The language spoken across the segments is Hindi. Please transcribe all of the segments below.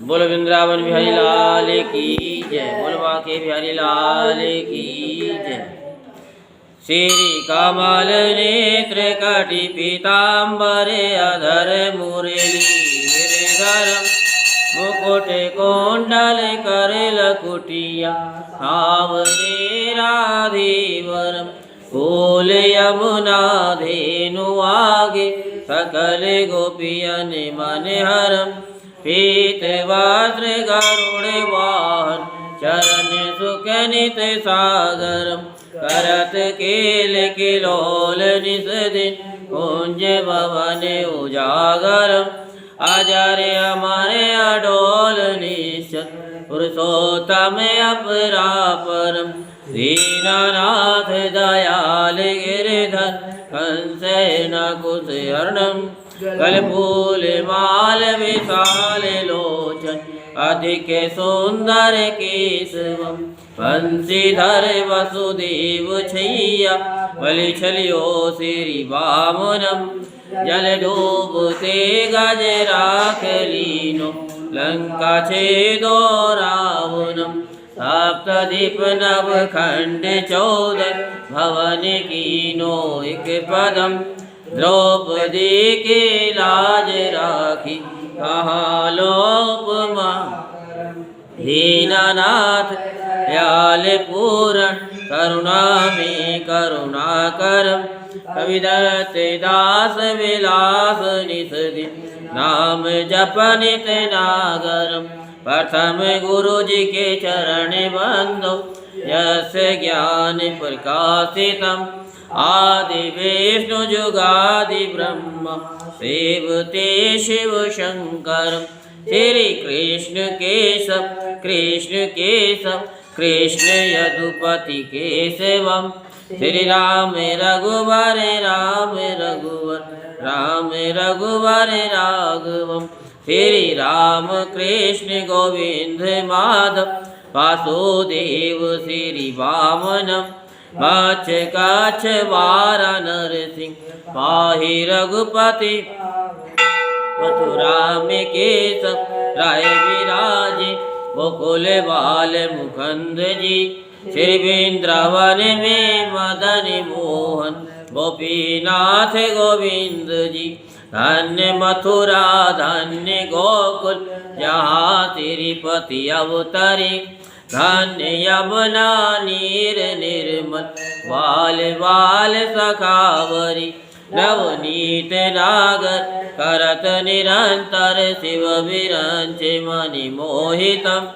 बोल वृंदावन बिहारी लाल की जय। बोल बांके बिहारी लाल की जय। श्री कमल नेत्र कटि पीताम्बरे अधर मुरली गिरधर मुकुट कुंडल कर लकुटिया आवरे राधेवरम फूल यमुना धेनु आगे सकल गोपियन मन हरम पीत वस्त्र गरुड़ वाहन चरण सुख नित सागरम करत केल किलोल निस दिन कुंज भवन उजागरम अजर अमर अडोल निश्चल पुरुषोत्तम अपरापरम दीननाथ दयाल गिरधर कंस नकुश हरणम कलफूल माल विशाल लोचन अधिक सुंदर केशवम बंशीधर वसुदेव छैया बलि छलियो श्री वामनम जल डूबते गज राख लीनो लंका छेदो रावणम सप्तदीप नव खंड 14 भवन कीनो एक पदम द्रौपदी की लाज राखी कहाँ लोपमा दीननाथ दयाल पूरण करुणा में करुणा करम कविदत्त दास विलास निस दिन नाम जपनित नागरम प्रथम गुरु जी के चरण बंदो यस ज्ञान प्रकाशितम आदि विष्णु जुगादि ब्रह्म सेवते शिव शंकर श्री कृष्ण केशव कृष्ण केशव कृष्ण यदुपति केशवम श्री राम रघुवर राम रघुवर राम रघुवर राघवम श्री राम कृष्ण गोविंद माधव वासुदेव श्री वामनम मच्छ कच्छ वारा नरसिंह पाहि रघुपति मथुरा में केशव राय विराजे गोकुल बाल मुकुंद जी श्री वृंदावन में मदन मोहन गोपीनाथ गोविंद जी धन्य मथुरा धन्य गोकुल जहाँ तिरुपति अवतरे धन्य यमुना नीर निर्मल वाल वाल सखावरी नवनीत नागर करत निरंतर शिव विरंच मणि मोहितम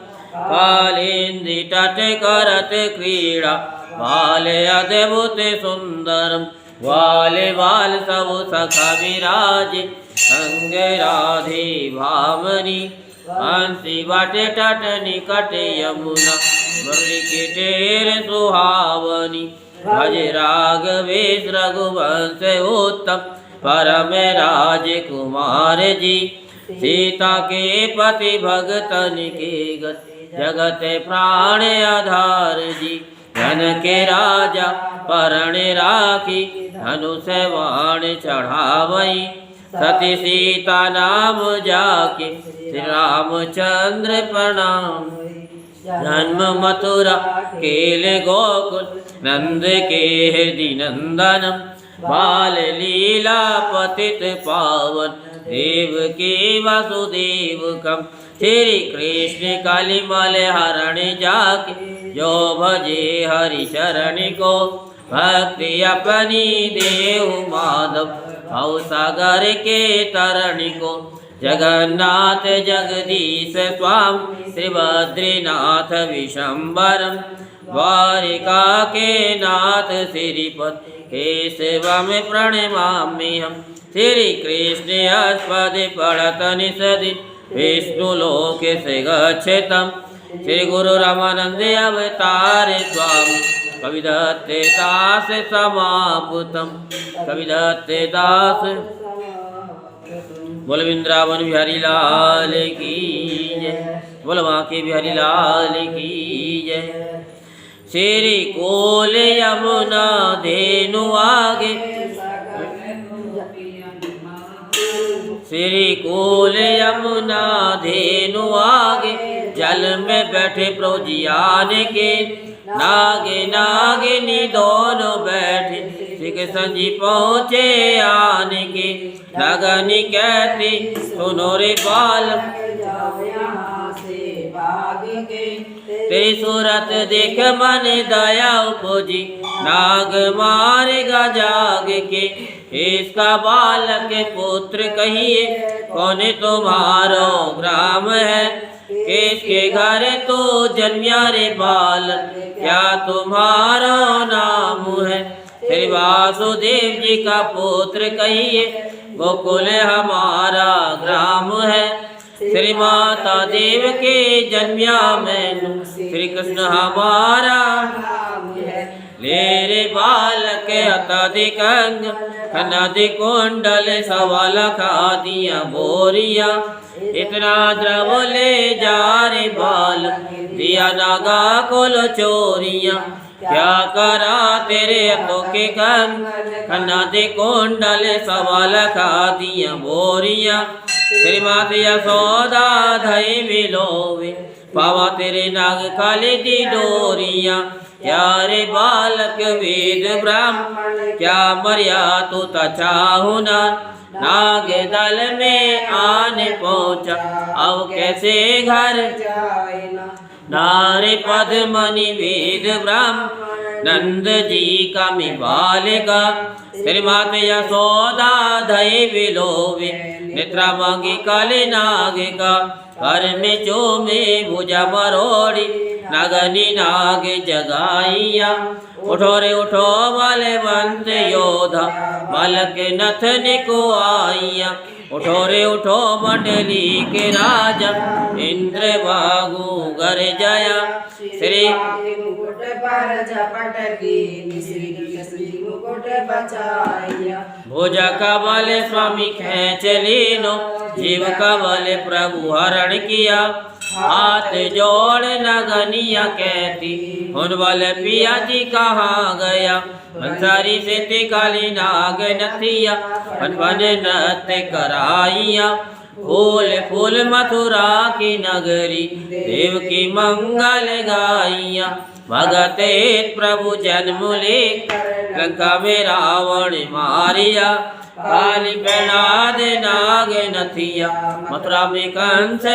कालिंदी तट करत क्रीड़ा बाल अद्भुत सुंदरम वाल वाल सब सखा विराज अंग राधे भामनी हंसी बाटे तट निकट यमुना मुरली की टेर सुहावनी भज राघवेश रघुवंश उत्तम परम राजकुमार जी सीता के पति भगतन के गत जगत प्राण आधार जी धन के राजा परण राखी धनुष बाण चढ़ावई सती सीता नाम जाके श्री रामचंद्र प्रणाम जन्म मथुरा केल गोकुल नंद के हृदय नंदनम बाल लीला पतित पावन देव के वासुदेव कम श्री कृष्ण काली मल हरण जाके जो भजे हरि चरण को भक्ति अपनी देव माधव भव सागर के तरण को जगन्नाथ जगदीश स्वामी श्री बद्रीनाथ विशंबरम द्वारिका के नाथ श्रीपद केशवम प्रणमामि हम श्री कृष्ण अस्पद पढ़त निषदिन विष्णु लोक से गच्छतम श्री गुरु रामानंद अवतार स्वामी कविदत्त दास समापुतम कविदत्त दास। बोल वृंदावन बिहारी लाल की जय। बोल बांके बिहारी लाल की जय। श्री कोल यमुना धेनु आगे श्री कूल यमुना धेनु आगे, जल में बैठे प्रभु जी आने के, नागे नागिनी दोनों बैठे, श्री कृष्ण जी पहुँचे आने के। नागनी कहती सुनो रे बाल, तेरी सूरत देख मन दया उपजी, नाग मारेगा जाग के। इसका बालक पुत्र कहिए, कौन तुम्हारो ग्राम है, किसके घर तो जन्मिया रे बाल, क्या तुम्हारा नाम है। श्री वासुदेव जी का पुत्र कहिए, गोकुल हमारा ग्राम है। श्री माता देव के जन्मिया मैनू, श्री कृष्ण हमारा ले रे बालक अत्यधिक अंग, खनादि कुंडल सवा लखा दिया बोरिया, इतना द्रव ले जा रे बाल, दिया नागा कुल चोरिया। क्या करा तेरे अतो के कंग, खनादि कुंडल सवा लखा दिया बोरिया। श्री माता यशोदा धई बिलोवे, पावा तेरे नाग काले दी डोरिया। क्या रे बालक वेद ब्राह्मण, क्या मर्या तू चाहू ना, नाग दल में आने पहुँचा, अब कैसे घर नारे पद्मनि वेद ब्राह्मण, नंद जी का में बालिका। श्री माता यशोदा धई बिलोवे, नेत्रा मांगी काले नाग का, घर में जो में भुजा मरोड़ी, नागनी नाग जगाइया। उठो रे उठो वाले बंद योधा, बालक नथन को आइया। उठो रे उठो मंडली के राजा, इंद्र बागु घर जया। श्री मुकुट पर झपटकी, मुकुट बचाइया। भुजा का बल स्वामी खेच लीनो, जीव का बल प्रभु हरण किया। हाथ जोड़ नगनिया कहती, उन वाले पिया जी कहाँ गया, अंसारी से काली नाग नथिया, बन बन नृत्य कराइया। फूल फूल मथुरा की नगरी, देव की मंगल गाइया। भगत प्रभु जन्म ले, लंका में रावण मारिया। काली प्रहलाद नाग नथिया, मथुरा में कंस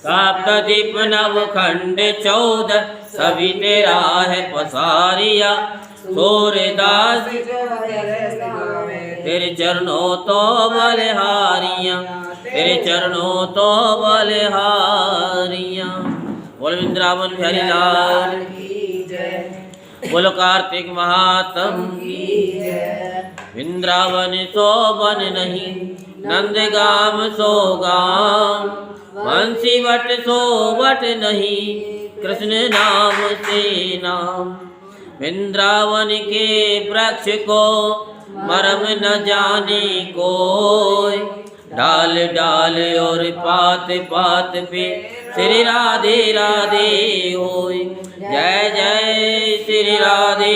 सप्तदीप नव खंड 14, सभी तेरा है पसारिया। सूर्यदास तेरे चरणों तो बलिहारियाँ, तेरे चरणों तो बलिहारियाँ। बोल वृंदावन बिहारी लाल की जय, बोलो कार्तिक महात्म की जय। वृंदावन शोभन नहीं, नंदगाम सो गाम, बंसी वट सो वट नहीं, कृष्ण नाम से नाम। वृंदावन के वृक्ष को मरम न जाने कोई, डाल डाल और पात पात पे श्री राधे राधे होय। जय जय श्री राधे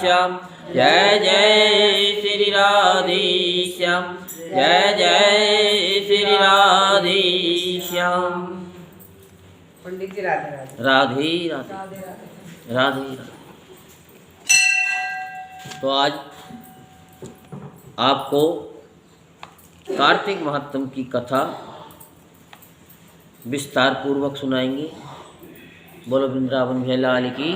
श्याम, जय जय श्री राधे श्याम, जय जय श्री राधे श्याम। पंडित जी राधे राधे राधे राधे राधे। तो आज आपको कार्तिक महात्म की कथा विस्तार पूर्वक सुनाएंगे। बोलो वृंदावन लाल की।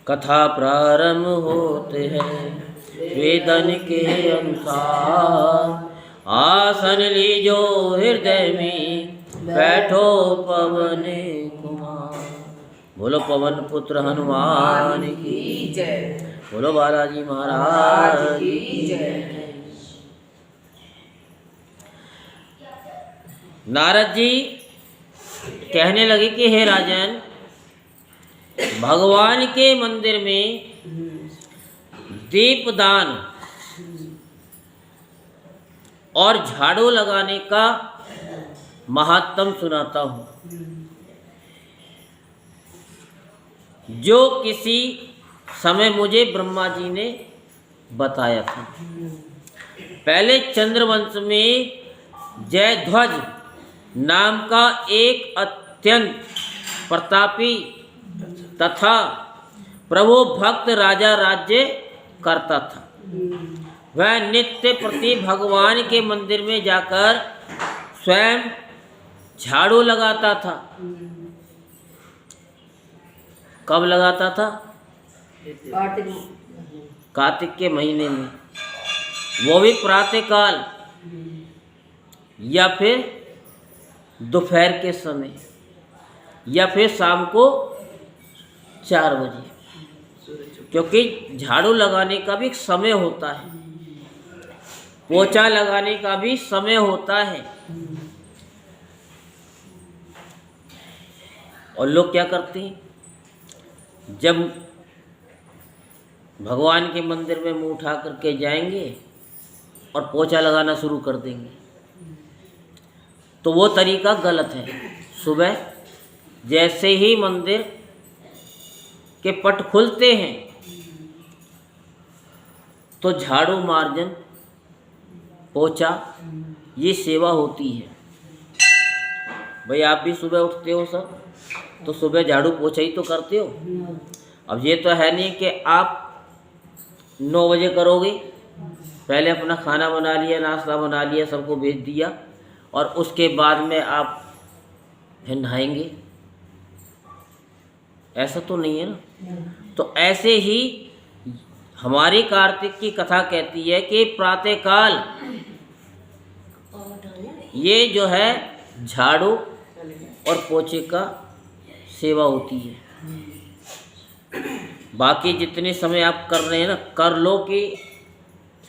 कथा प्रारंभ होते हैं वेदन के अनुसार, आसन लीजो हृदय में बैठो पवन कुमार। बोलो पवन पुत्र हनुमान की जय, बोलो बालाजी महाराज की जय। नारद जी कहने लगे कि हे राजन, भगवान के मंदिर में दीपदान और झाड़ू लगाने का महात्म सुनाता हूँ। जो किसी समय मुझे ब्रह्मा जी ने बताया था। पहले चंद्रवंश में जयध्वज नाम का एक अत्यंत प्रतापी तथा प्रभु भक्त राजा राज्य करता था। वह नित्य प्रति भगवान के मंदिर में जाकर स्वयं झाड़ू लगाता था। कब लगाता था? कार्तिक के महीने में, वो भी प्रातःकाल या फिर दोपहर के समय या फिर शाम को 4 बजे, क्योंकि झाड़ू लगाने का भी एक समय होता है, पोछा लगाने का भी समय होता है। और लोग क्या करते हैं, जब भगवान के मंदिर में मुंह उठा करके जाएंगे और पोछा लगाना शुरू कर देंगे, तो वो तरीका गलत है। सुबह जैसे ही मंदिर के पट खुलते हैं तो झाड़ू मार्जन पोछा ये सेवा होती है। भाई आप भी सुबह उठते हो सब, तो सुबह झाड़ू पोछा ही तो करते हो। अब ये तो है नहीं कि आप 9 बजे करोगे, पहले अपना खाना बना लिया, नाश्ता बना लिया, सबको भेज दिया और उसके बाद में आप फिर नहाएंगे, ऐसा तो नहीं है ना। तो ऐसे ही हमारी कार्तिक की कथा कहती है कि प्रातःकाल ये जो है झाड़ू और पोछे का सेवा होती है। बाकी जितने समय आप कर रहे हैं ना, कर लो कि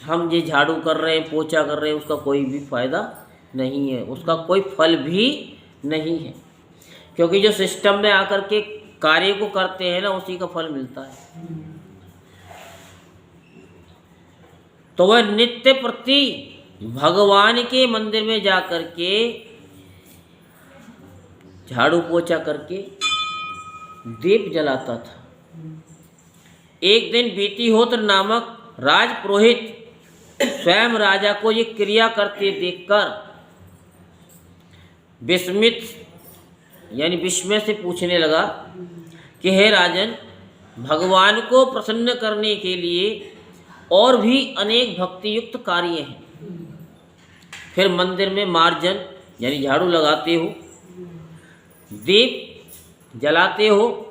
हम ये झाड़ू कर रहे हैं, पोछा कर रहे हैं, उसका कोई भी फायदा नहीं है, उसका कोई फल भी नहीं है, क्योंकि जो सिस्टम में आकर के कार्य को करते हैं ना, उसी का फल मिलता है। तो वह नित्य प्रति भगवान के मंदिर में जाकर के झाड़ू पोछा करके दीप जलाता था। एक दिन बीतिहोत्र नामक राजपुरोहित स्वयं राजा को ये क्रिया करते देखकर विस्मित यानी विस्मय से पूछने लगा कि हे राजन, भगवान को प्रसन्न करने के लिए और भी अनेक भक्ति युक्त कार्य हैं, फिर मंदिर में मार्जन यानी झाड़ू लगाते हो, दीप जलाते हो,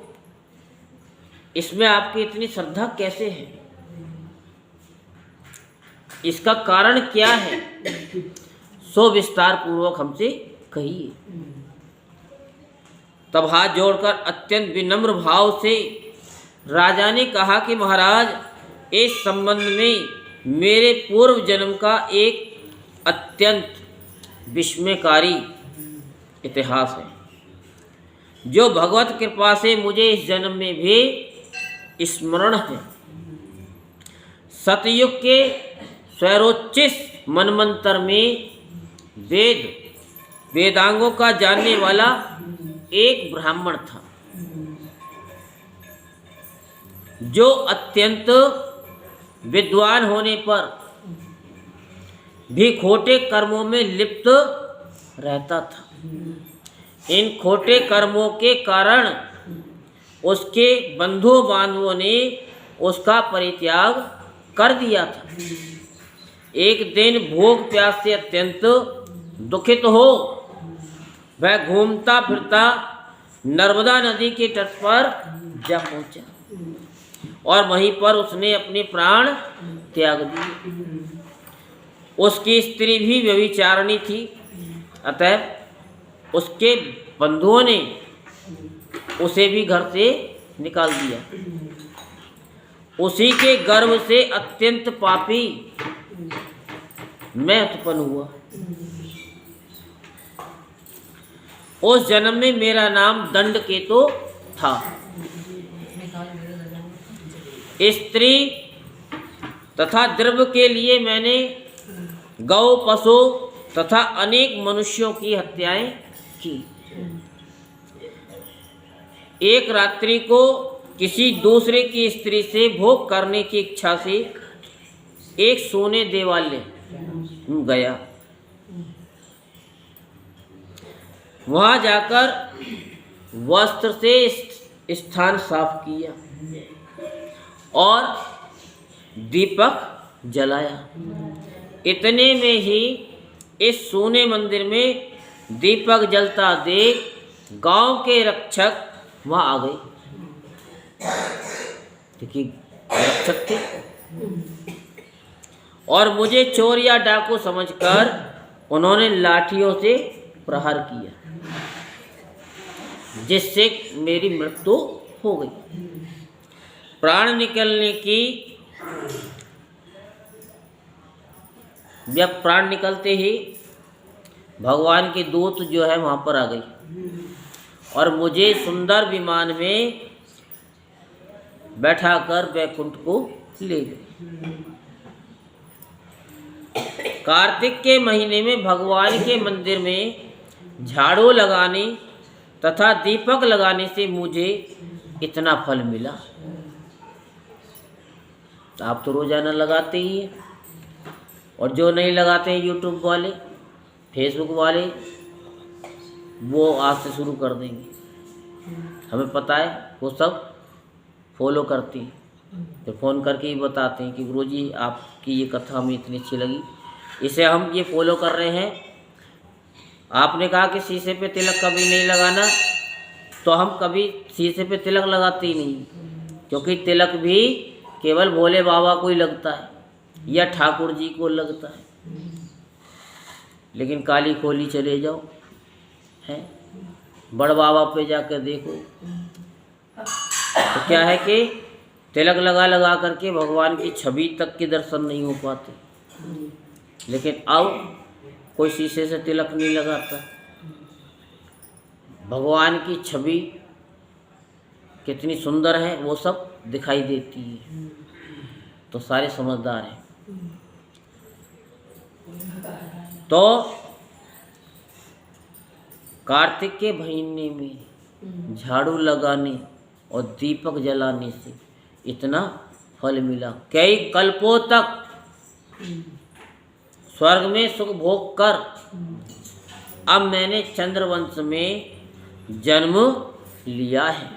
इसमें आपकी इतनी श्रद्धा कैसे है? इसका कारण क्या है? सो विस्तार पूर्वक हमसे कहिए। तब हाथ जोड़कर अत्यंत विनम्र भाव से राजा ने कहा कि महाराज, इस संबंध में मेरे पूर्व जन्म का एक अत्यंत विस्मयकारी इतिहास है, जो भगवत कृपा से मुझे इस जन्म में भी स्मरण है। सतयुग के स्वरोचिष मनमंत्र में वेदांगों का जानने वाला एक ब्राह्मण था, जो अत्यंत विद्वान होने पर भी खोटे कर्मों में लिप्त रहता था। इन खोटे कर्मों के कारण उसके बंधु बांधवों ने उसका परित्याग कर दिया था। एक दिन भूख प्यास से अत्यंत दुखित हो वह घूमता फिरता नर्मदा नदी के तट पर जा पहुंचा और वहीं पर उसने अपने प्राण त्याग दिए। उसकी स्त्री भी व्यभिचारिणी थी, अतः उसके बंधुओं ने उसे भी घर से निकाल दिया। उसी के गर्भ से अत्यंत पापी मैं उत्पन्न हुआ। उस जन्म में मेरा नाम दंडकेतु था। स्त्री तथा द्रव्य के लिए मैंने गौ, पशु तथा अनेक मनुष्यों की हत्याएं की। एक रात्रि को किसी दूसरे की स्त्री से भोग करने की इच्छा से एक सोने देवालय गया। वहां जाकर वस्त्र से स्थान साफ किया और दीपक जलाया। इतने में ही इस सोने मंदिर में दीपक जलता देख गांव के रक्षक वहां आ गए, क्योंकि रक्षक थे, और मुझे चोर या डाकू समझकर उन्होंने लाठियों से प्रहार किया, जिससे मेरी मृत्यु हो गई। प्राण निकलने की जब प्राण निकलते ही भगवान की दूत जो है वहाँ पर आ गई और मुझे सुंदर विमान में बैठाकर वैकुंठ को ले गई। कार्तिक के महीने में भगवान के मंदिर में झाड़ू लगाने तथा दीपक लगाने से मुझे इतना फल मिला। आप तो रोजाना लगाते ही हैं, और जो नहीं लगाते हैं यूट्यूब वाले, फेसबुक वाले, वो आज से शुरू कर देंगे। हमें पता है, वो सब फॉलो करती हैं, तो फ़ोन करके ही बताते हैं कि गुरु जी आपकी ये कथा हमें इतनी अच्छी लगी, इसे हम ये फॉलो कर रहे हैं। आपने कहा कि शीशे पे तिलक कभी नहीं लगाना, तो हम कभी शीशे पे तिलक लगाते ही नहीं, क्योंकि तिलक भी केवल भोले बाबा को ही लगता है या ठाकुर जी को लगता है। लेकिन काली खोली चले जाओ, है बड़ बाबा पे जाकर देखो, तो क्या है कि तिलक लगा लगा करके भगवान की छवि तक के दर्शन नहीं हो पाते। लेकिन अब कोई शीशे से तिलक नहीं लगाता। भगवान की छवि कितनी सुंदर है वो सब दिखाई देती है, तो सारे समझदार हैं। तो कार्तिक के महीने में झाड़ू लगाने और दीपक जलाने से इतना फल मिला। कई कल्पों तक स्वर्ग में सुख भोग कर अब मैंने चंद्रवंश में जन्म लिया है।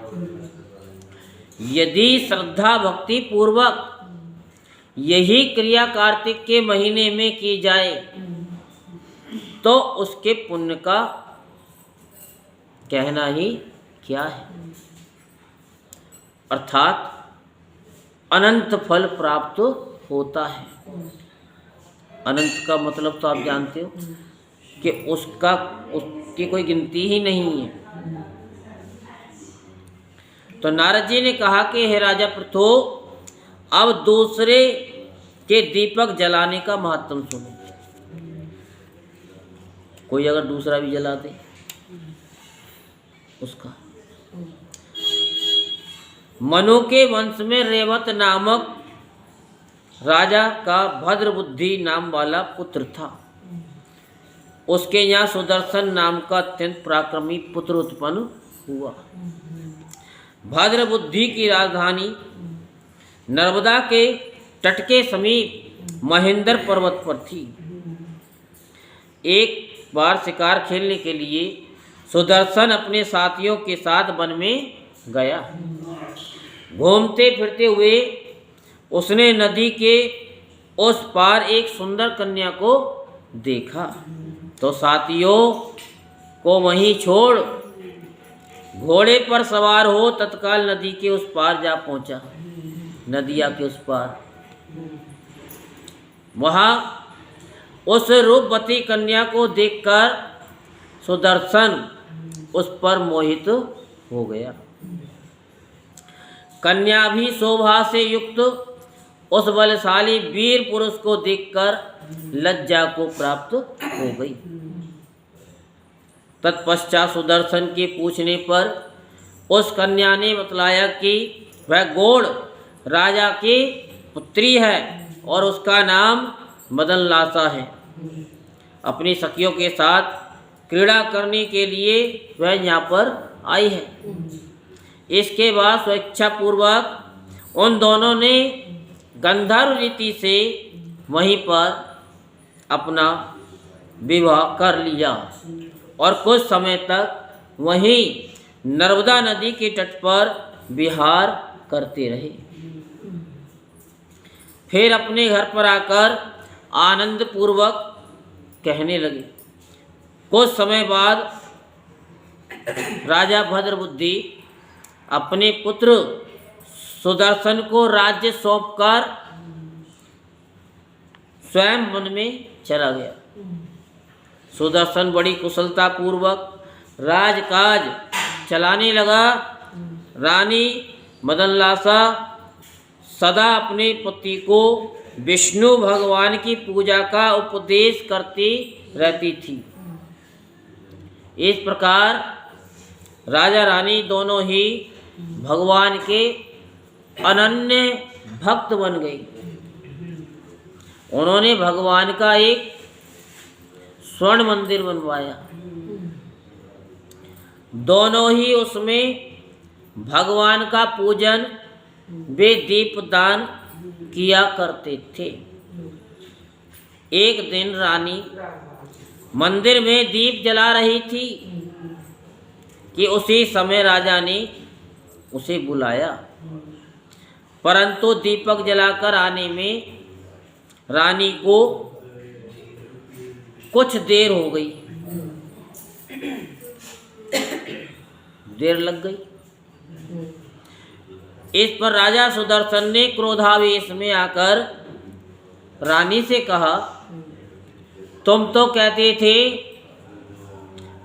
यदि श्रद्धा भक्ति पूर्वक यही क्रिया कार्तिक के महीने में की जाए तो उसके पुण्य का कहना ही क्या है, अर्थात अनंत फल प्राप्त होता है। अनंत का मतलब तो आप जानते हो कि उसकी कोई गिनती ही नहीं है। तो नारद जी ने कहा कि हे राजा पृथु, अब दूसरे के दीपक जलाने का महत्व सुनो। कोई अगर दूसरा भी जला दे उसका। मनु के वंश में रेवत नामक राजा का भद्र बुद्धि नाम वाला पुत्र था। उसके यहाँ सुदर्शन नाम का अत्यंत पराक्रमी पुत्र उत्पन्न हुआ। भद्र बुद्धि की राजधानी नर्मदा के तट के समीप महेंद्र पर्वत पर थी। एक बार शिकार खेलने के लिए सुदर्शन अपने साथियों के साथ वन में गया। घूमते फिरते हुए उसने नदी के उस पार एक सुंदर कन्या को देखा, तो साथियों को वहीं छोड़ घोड़े पर सवार हो तत्काल नदी के उस पार जा पहुंचा। नदिया के उस पार वहां उस रूपवती कन्या को देखकर सुदर्शन उस पर मोहित हो गया। कन्या भी शोभा से युक्त उस बलशाली वीर पुरुष को देखकर लज्जा को प्राप्त हो गई। तत्पश्चात सुदर्शन के पूछने पर उस कन्या ने बतलाया कि वह गौड़ राजा की पुत्री है और उसका नाम मदन लासा है। अपनी सखियों के साथ क्रीड़ा करने के लिए वह यहाँ पर आई है। इसके बाद स्वेच्छापूर्वक उन दोनों ने गंधर्व रीति से वहीं पर अपना विवाह कर लिया और कुछ समय तक वहीं नर्मदा नदी के तट पर विहार करते रहे। फिर अपने घर पर आकर आनंद पूर्वक कहने लगे। कुछ समय बाद राजा भद्रबुद्धि अपने पुत्र सुदर्शन को राज्य सौंपकर स्वयं वन में चला गया। सुदर्शन बड़ी कुशलता पूर्वक राजकाज चलाने लगा। रानी मदनलासा सदा अपने पति को विष्णु भगवान की पूजा का उपदेश करती रहती थी। इस प्रकार राजा रानी दोनों ही भगवान के अनन्य भक्त बन गए। उन्होंने भगवान का एक स्वर्ण मंदिर बनवाया। दोनों ही उसमें भगवान का पूजन वे दीपदान किया करते थे। एक दिन रानी मंदिर में दीप जला रही थी कि उसी समय राजा ने उसे बुलाया, परंतु दीपक जलाकर आने में रानी को कुछ देर हो गई, देर लग गई। इस पर राजा सुदर्शन ने क्रोधावेश में आकर रानी से कहा, तुम तो कहते थे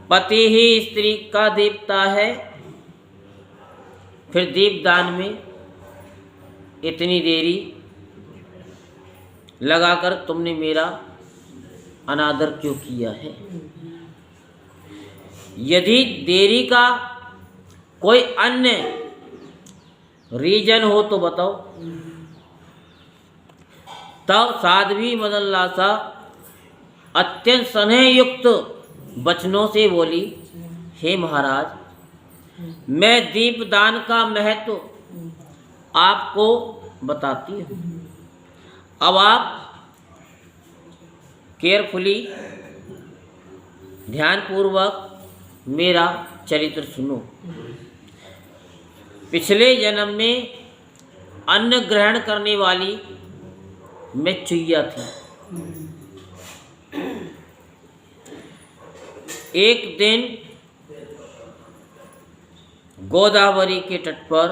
पति ही स्त्री का देवता है, फिर दीपदान में इतनी देरी लगाकर तुमने मेरा अनादर क्यों किया है? यदि देरी का कोई अन्य रीजन हो तो बताओ। तब साध्वी मदनलासा अत्यंत स्नेहयुक्त वचनों से बोली, हे महाराज, मैं दीपदान का महत्व आपको बताती हूँ। अब आप केयरफुली ध्यानपूर्वक मेरा चरित्र सुनो। पिछले जन्म में अन्न ग्रहण करने वाली मैं चुईया थी। एक दिन गोदावरी के तट पर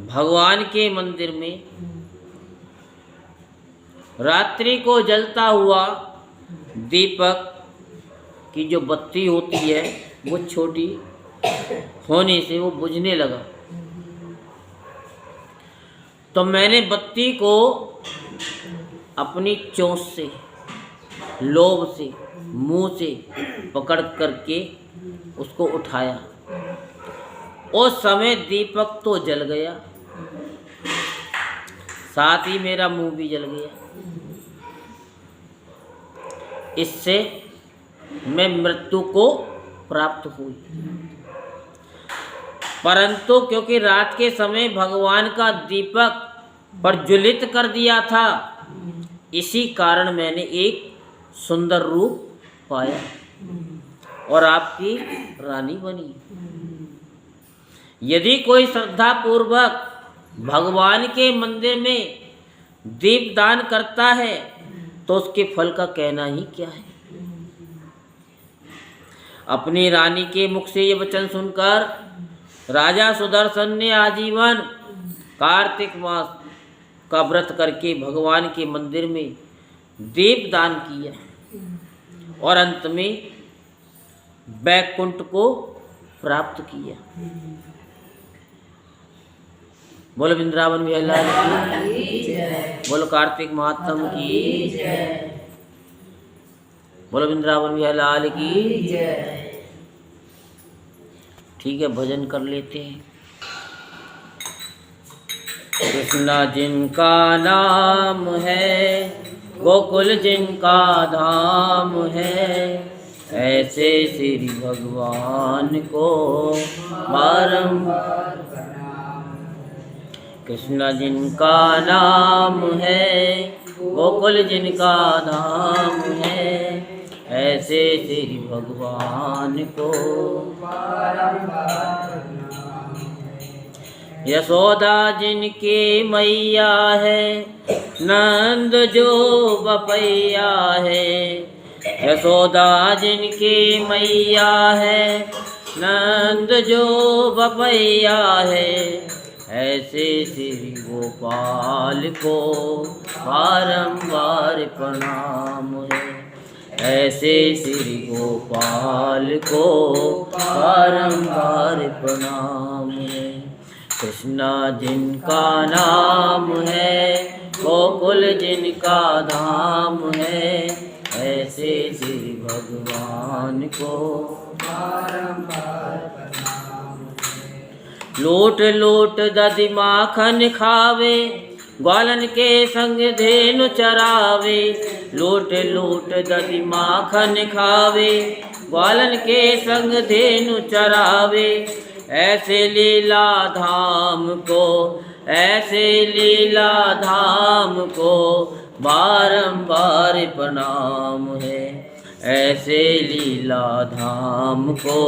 भगवान के मंदिर में रात्रि को जलता हुआ दीपक की जो बत्ती होती है वो छोटी होने से वो बुझने लगा। तो मैंने बत्ती को अपनी चोंच से, लोभ से, मुंह से पकड़ करके उसको उठाया। उस समय दीपक तो जल गया, साथ ही मेरा मुंह भी जल गया। इससे मैं मृत्यु को प्राप्त हुई। परंतु क्योंकि रात के समय भगवान का दीपक प्रज्वलित कर दिया था, इसी कारण मैंने एक सुंदर रूप पाया और आपकी रानी बनी। यदि कोई श्रद्धा पूर्वक भगवान के मंदिर में दीपदान करता है तो उसके फल का कहना ही क्या है। अपनी रानी के मुख से ये वचन सुनकर राजा सुदर्शन ने आजीवन कार्तिक मास का व्रत करके भगवान के मंदिर में दीपदान किया और अंत में वैकुंठ को प्राप्त किया। बोलो वृंदावन बिहारी लाल की जय। बोलो कार्तिक महात्म की जय। बोलो वृंदावन बिहारी लाल की जय। ठीक है, भजन कर लेते हैं। कृष्णा जिनका नाम है, गोकुल जिनका धाम है, ऐसे श्री भगवान को बारंबार। कृष्णा जिनका नाम है, गोकुल जिनका धाम है, ऐसे श्री भगवान को यशोदा जिनकी मैया है, नंद जो बपैया है। यशोदा जिनकी मैया है, नंद जो बपैया है, ऐसे श्री गोपाल को बारंबार प्रणाम है। ऐसे श्री गोपाल को बारंबार प्रणाम है। कृष्णा जिनका नाम है, गोकुल जिनका धाम है, ऐसे श्री भगवान को बारंबार प्रणाम है। लोट लोट दधि माखन खावे, ग्वालन के संग धेनु चरावे। लोट लोट दधि माखन खावे, ग्वालन के संग धेनु चरावे। ऐसे लीला धाम को, ऐसे लीला धाम को बारंबार प्रणाम है। ऐसे लीला धाम को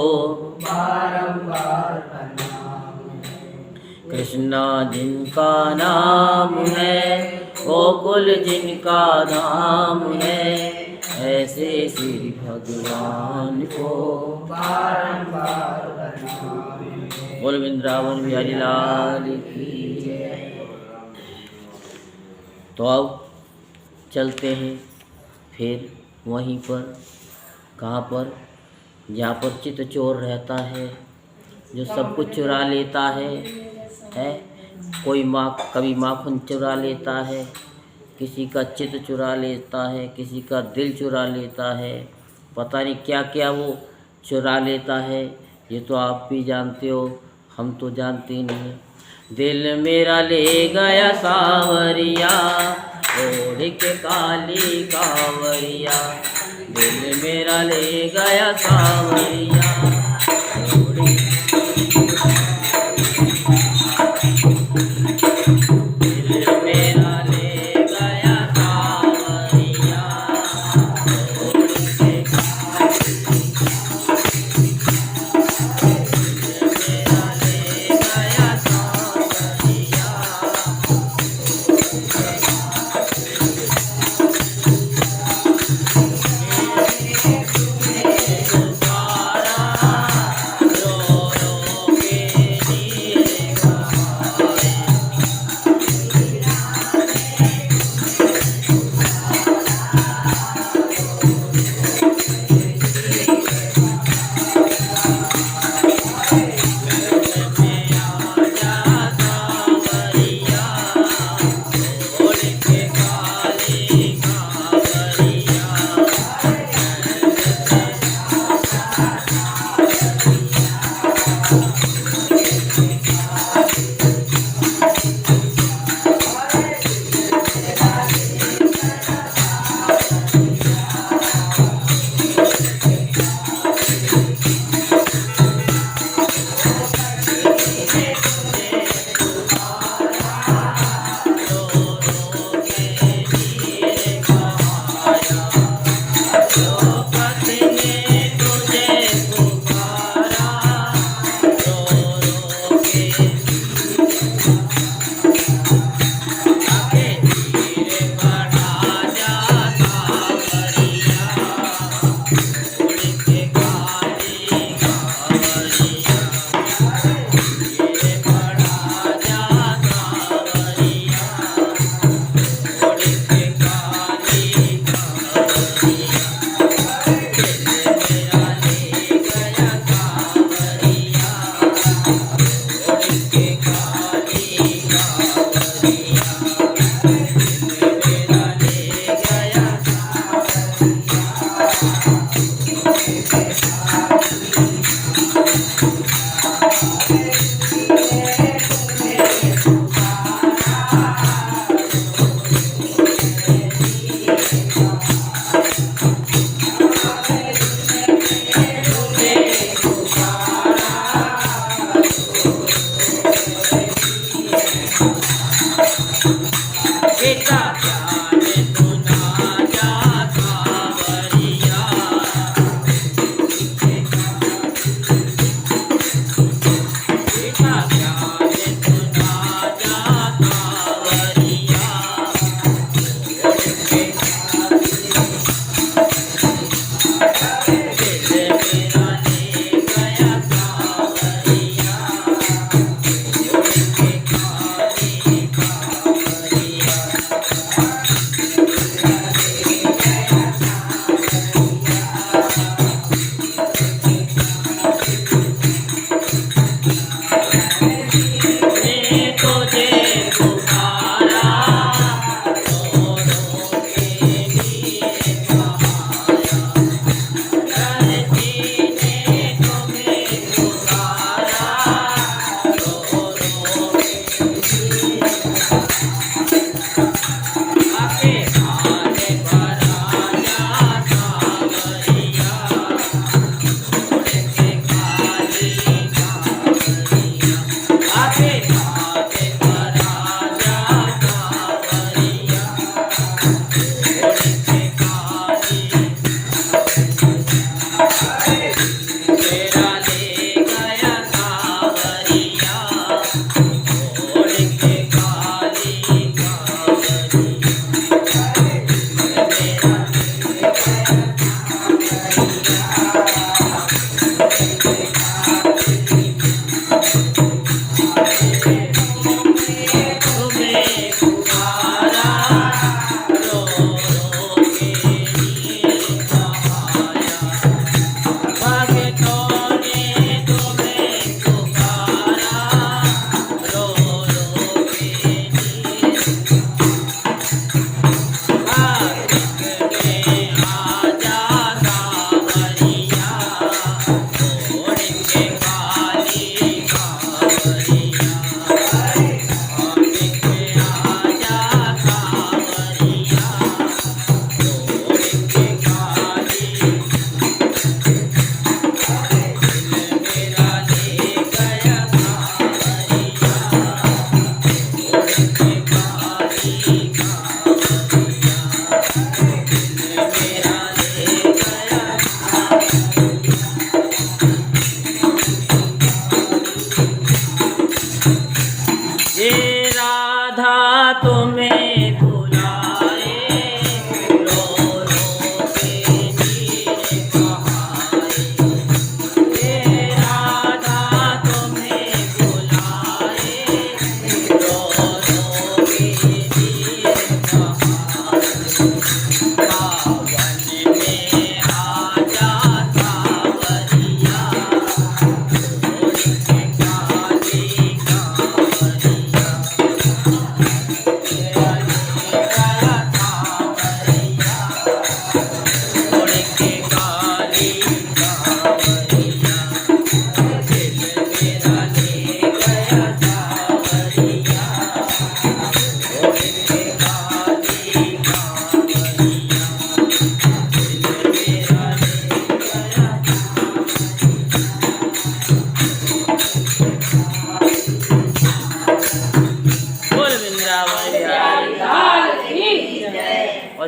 बारंबार प्रणाम है। कृष्णा जिनका नाम है, गोकुल जिनका धाम है, ऐसे श्री भगवान को बारंबार प्रणाम है। बोल वृंदावन बिहारी लाल की जय। तो अब चलते हैं फिर वहीं पर, कहाँ पर, जहाँ पर चित चोर रहता है, जो सब कुछ चुरा लेता है। कोई कभी माखन चुरा लेता है, किसी का चित चुरा लेता है, किसी का दिल चुरा लेता है, पता नहीं क्या क्या वो चुरा लेता है। ये तो आप भी जानते हो, हम तो जानते नहीं। दिल मेरा ले गया सावरिया, ओढ़ के काली कांवरिया। दिल मेरा ले गया सावरिया, दिल मेरा ले गया सावरिया,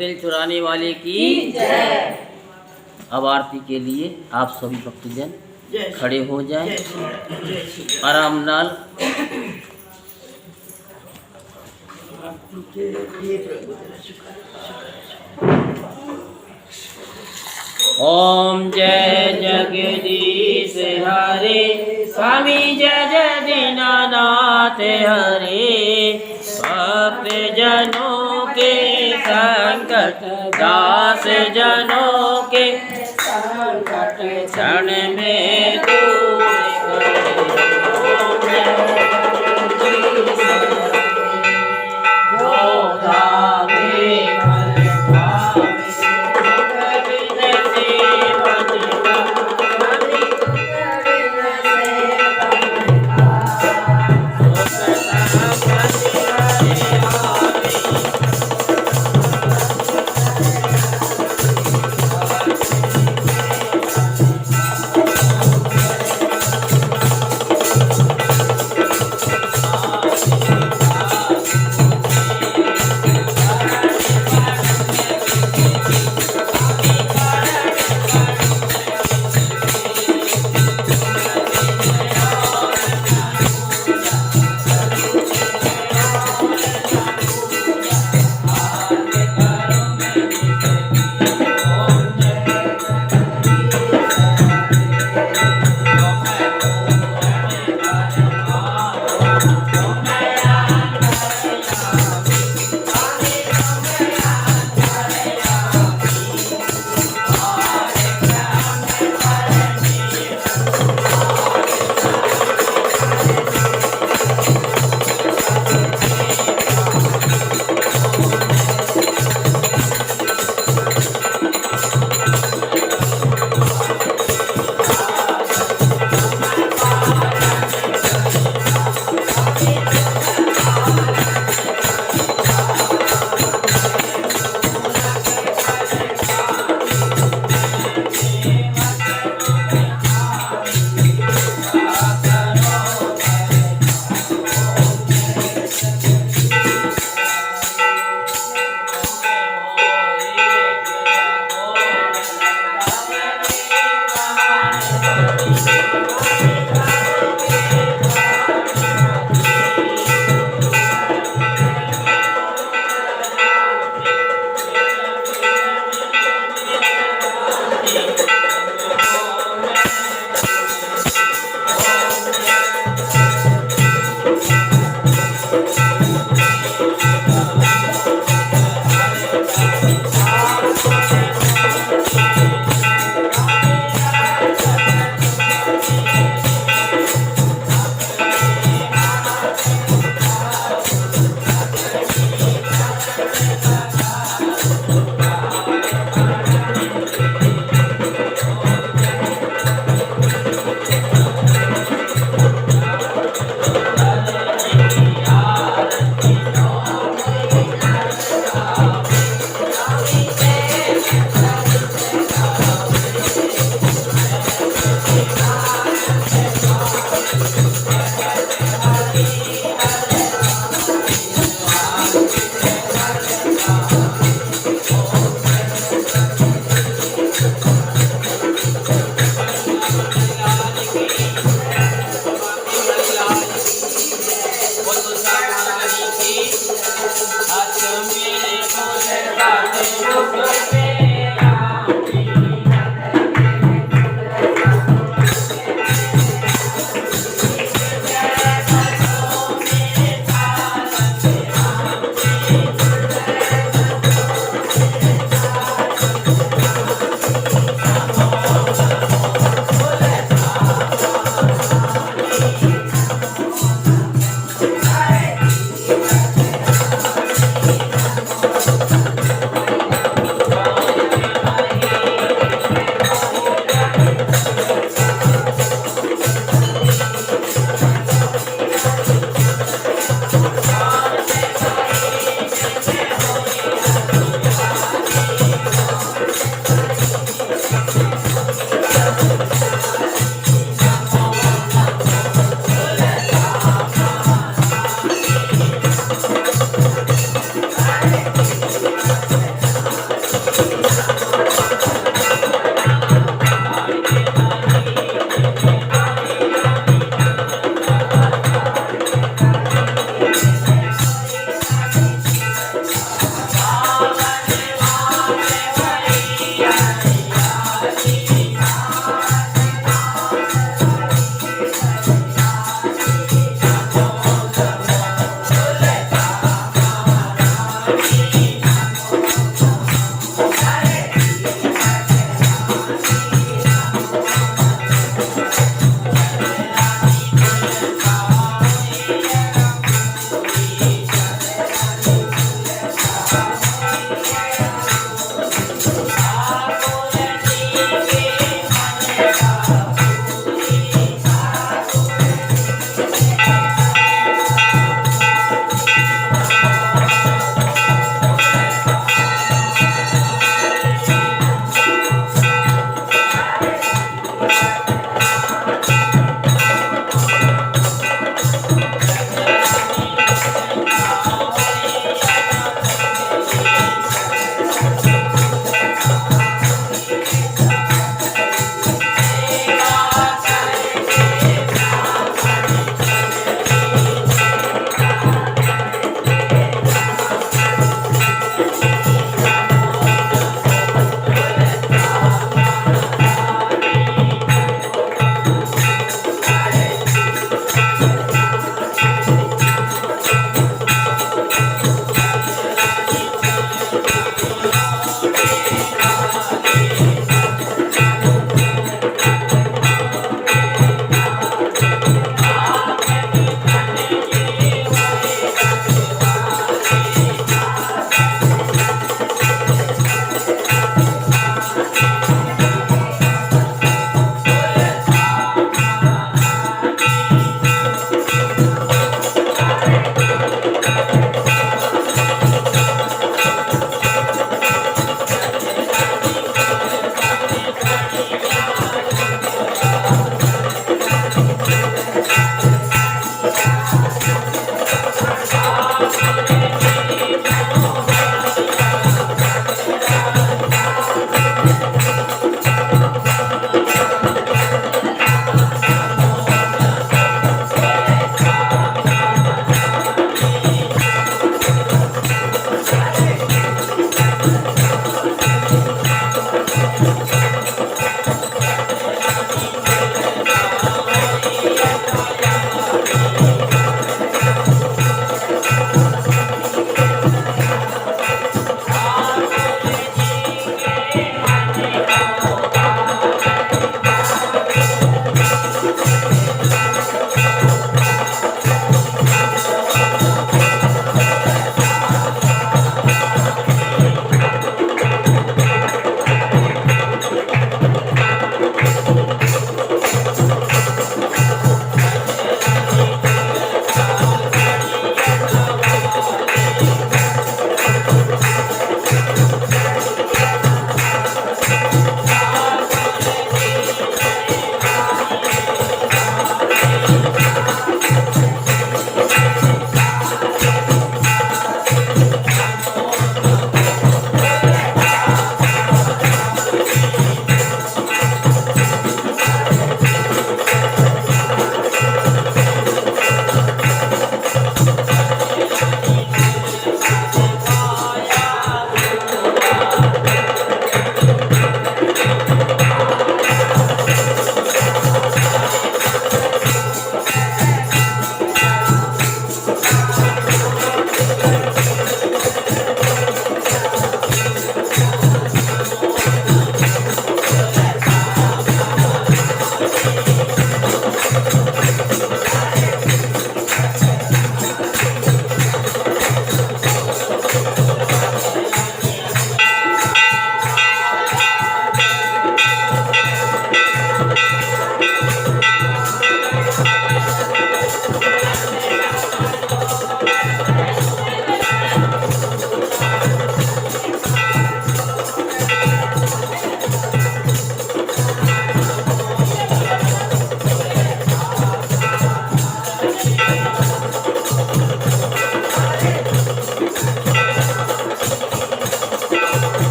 तिल चुराने वाले की जय। अब आरती के लिए आप सभी भक्तजन जय खड़े हो जाएं। जय श्री आराम नाल। ओम जय जगदीश हरे, स्वामी जय जय दीनानाथ हरे। भक्त जनों के संकट, दास जनों के संकट क्षण में दूर करे। ओम जय जगदीश हरे, जो धामे फल पावे, दुख बिन सेवन का, दुख बिन सेवन का, सुख संपत्ति हरे आवे।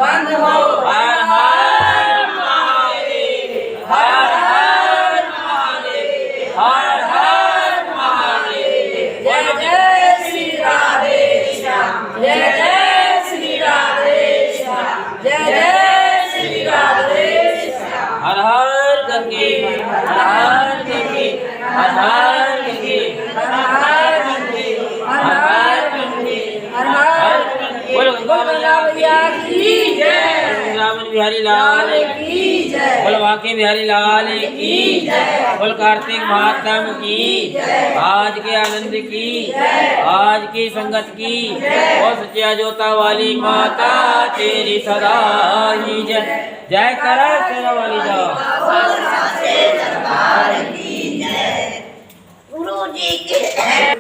बंद हो। हर हर महादेव, हर हर महादेव, हर हर महादेव। जय जय श्री राधे श्याम, जय जय श्री राधे श्याम, जय जय श्री राधे श्याम। हर हर गंगे, हर हर गंगे, हर हर गंगे, हर हर गंगे, हर हर गंगे, हर हर गंगे। बोलो गंगा मैया की जय, रावण बिहारी लाल की जय, बोल वाके बिहारी लाल की जय, बोल कार्तिक महात्म की जय, आज के आनंद की जय, आज की संगत की जय, और सच्चा जोता वाली माता तेरी सदा ही जय। जय करा तेरा वाली जाओ। दरबार की जय, गुरु जी की जय।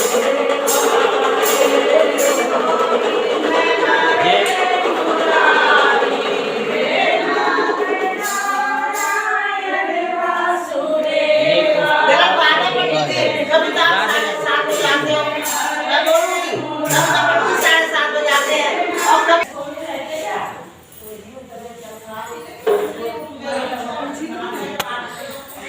Thank you.